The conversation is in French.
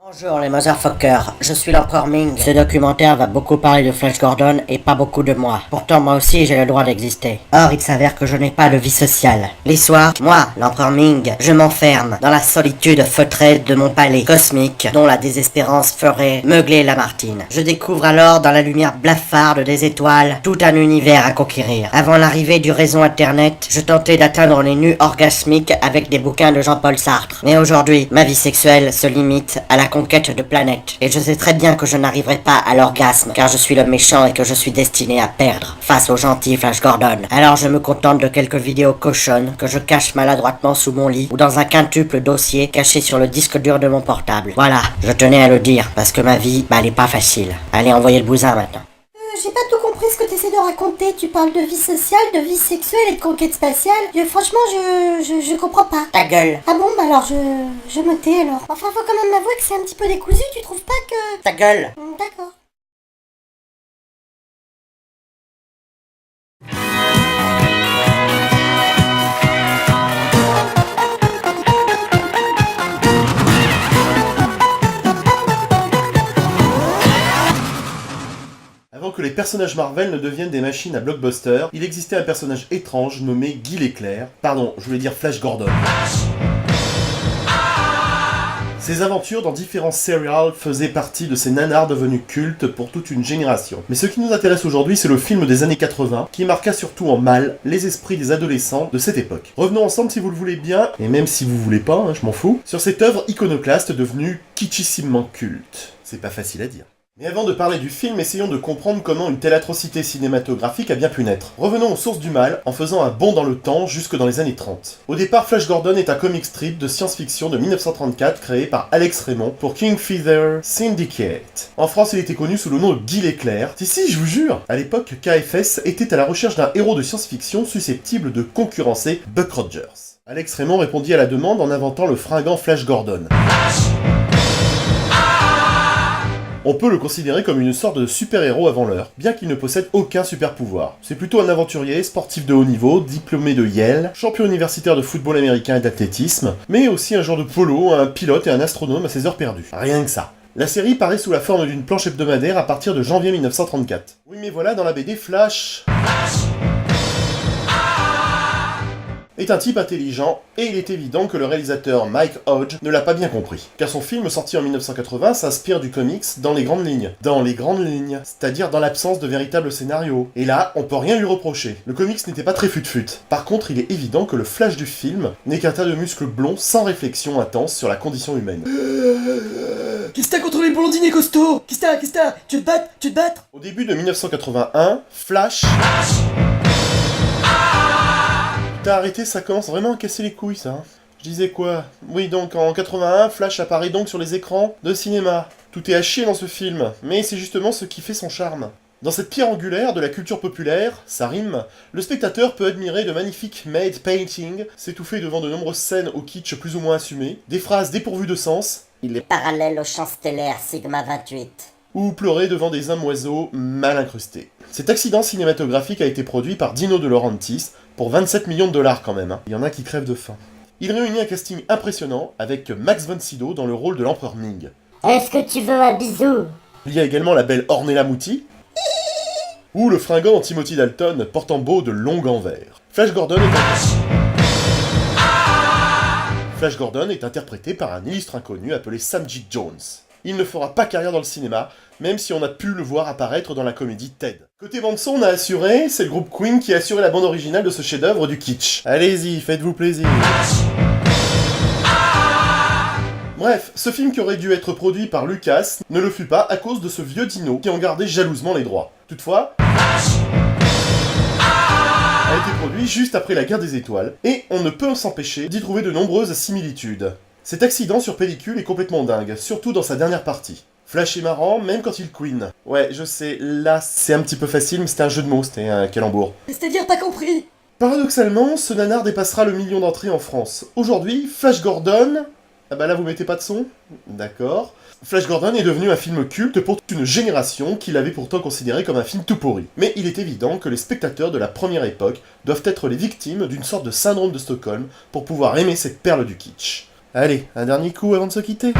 Bonjour les motherfuckers, je suis l'empereur Ming. Ce documentaire va beaucoup parler de Flash Gordon et pas beaucoup de moi. Pourtant moi aussi j'ai le droit d'exister. Or il s'avère que je n'ai pas de vie sociale. Les soirs, moi, l'empereur Ming, je m'enferme dans la solitude feutrée de mon palais cosmique dont la désespérance ferait meugler Lamartine. Je découvre alors dans la lumière blafarde des étoiles tout un univers à conquérir. Avant l'arrivée du réseau internet, je tentais d'atteindre les nus orgasmiques avec des bouquins de Jean-Paul Sartre. Mais aujourd'hui, ma vie sexuelle se limite à la conquête de planètes. Et je sais très bien que je n'arriverai pas à l'orgasme, car je suis le méchant et que je suis destiné à perdre face au gentil Flash Gordon. Alors je me contente de quelques vidéos cochonnes que je cache maladroitement sous mon lit ou dans un quintuple dossier caché sur le disque dur de mon portable. Voilà, je tenais à le dire, parce que ma vie, elle est pas facile. Allez, envoyez le bousin maintenant. J'ai pas tout compris ce que t'essaies de raconter. Tu parles de vie sociale, de vie sexuelle et de conquête spatiale. Franchement, je comprends pas. Ta gueule. Ah bon, bah alors je me tais alors. Enfin, faut quand même avouer que c'est un petit peu décousu, tu trouves pas que... Ta gueule. D'accord. Avant que les personnages Marvel ne deviennent des machines à blockbuster, il existait un personnage étrange nommé Guy L'Éclair. Pardon, je voulais dire Flash Gordon. Ses aventures dans différents serials faisaient partie de ces nanars devenus cultes pour toute une génération. Mais ce qui nous intéresse aujourd'hui, c'est le film des années 80, qui marqua surtout en mal les esprits des adolescents de cette époque. Revenons ensemble si vous le voulez bien, et même si vous voulez pas, je m'en fous, sur cette œuvre iconoclaste devenue kitschissimement culte. C'est pas facile à dire. Mais avant de parler du film, essayons de comprendre comment une telle atrocité cinématographique a bien pu naître. Revenons aux sources du mal, en faisant un bond dans le temps jusque dans les années 30. Au départ, Flash Gordon est un comic strip de science-fiction de 1934 créé par Alex Raymond pour King Feather Syndicate. En France, il était connu sous le nom de Guy L'Éclair. Si, je vous jure. À l'époque, KFS était à la recherche d'un héros de science-fiction susceptible de concurrencer Buck Rogers. Alex Raymond répondit à la demande en inventant le fringant Flash Gordon. On peut le considérer comme une sorte de super-héros avant l'heure, bien qu'il ne possède aucun super-pouvoir. C'est plutôt un aventurier, sportif de haut niveau, diplômé de Yale, champion universitaire de football américain et d'athlétisme, mais aussi un joueur de polo, un pilote et un astronome à ses heures perdues. Rien que ça. La série paraît sous la forme d'une planche hebdomadaire à partir de janvier 1934. Oui mais voilà, dans la BD, Flash est un type intelligent, et il est évident que le réalisateur Mike Hodge ne l'a pas bien compris. Car son film sorti en 1980 s'inspire du comics dans les grandes lignes. Dans les grandes lignes, c'est-à-dire dans l'absence de véritable scénario. Et là, on peut rien lui reprocher. Le comics n'était pas très fut-fut. Par contre, il est évident que le flash du film n'est qu'un tas de muscles blonds sans réflexion intense sur la condition humaine. Qu'est-ce que t'as contre les blondines et costauds? Qu'est-ce que t'as? Tu te battre? Au début de 1981, Flash... T'as arrêté, ça commence vraiment à casser les couilles, ça. Je disais quoi? Oui, donc en 81, Flash apparaît donc sur les écrans de cinéma. Tout est à chier dans ce film, mais c'est justement ce qui fait son charme. Dans cette pierre angulaire de la culture populaire, ça rime, le spectateur peut admirer de magnifiques made paintings, s'étouffer devant de nombreuses scènes au kitsch plus ou moins assumé, des phrases dépourvues de sens, Il est parallèle au champ stellaire Sigma 28. ou pleurer devant des hommes oiseaux mal incrustés. Cet accident cinématographique a été produit par Dino De Laurentiis pour 27 millions de dollars quand même. Il y en a qui crèvent de faim. Il réunit un casting impressionnant avec Max von Sydow dans le rôle de l'empereur Ming. Est-ce que tu veux un bisou? Il y a également la belle Ornella Muti ou le fringant Timothy Dalton portant beau de longs gants verts. Flash Gordon est interprété par un illustre inconnu appelé Samjit Jones. Il ne fera pas carrière dans le cinéma, même si on a pu le voir apparaître dans la comédie Ted. Côté bande-son, on a assuré, c'est le groupe Queen qui a assuré la bande originale de ce chef-d'œuvre du kitsch. Allez-y, faites-vous plaisir. Bref, ce film qui aurait dû être produit par Lucas ne le fut pas à cause de ce vieux dino qui en gardait jalousement les droits. Toutefois, a été produit juste après la guerre des étoiles, et on ne peut s'empêcher d'y trouver de nombreuses similitudes. Cet accident sur pellicule est complètement dingue, surtout dans sa dernière partie. Flash est marrant, même quand il queen. Ouais, je sais, là c'est un petit peu facile, mais c'était un jeu de mots, c'était un calembour. C'est-à-dire t'as compris? Paradoxalement, ce nanar dépassera le million d'entrées en France. Aujourd'hui, Flash Gordon... Ah bah là vous mettez pas de son? D'accord. Flash Gordon est devenu un film culte pour toute une génération qui l'avait pourtant considéré comme un film tout pourri. Mais il est évident que les spectateurs de la première époque doivent être les victimes d'une sorte de syndrome de Stockholm pour pouvoir aimer cette perle du kitsch. Allez, un dernier coup avant de se quitter.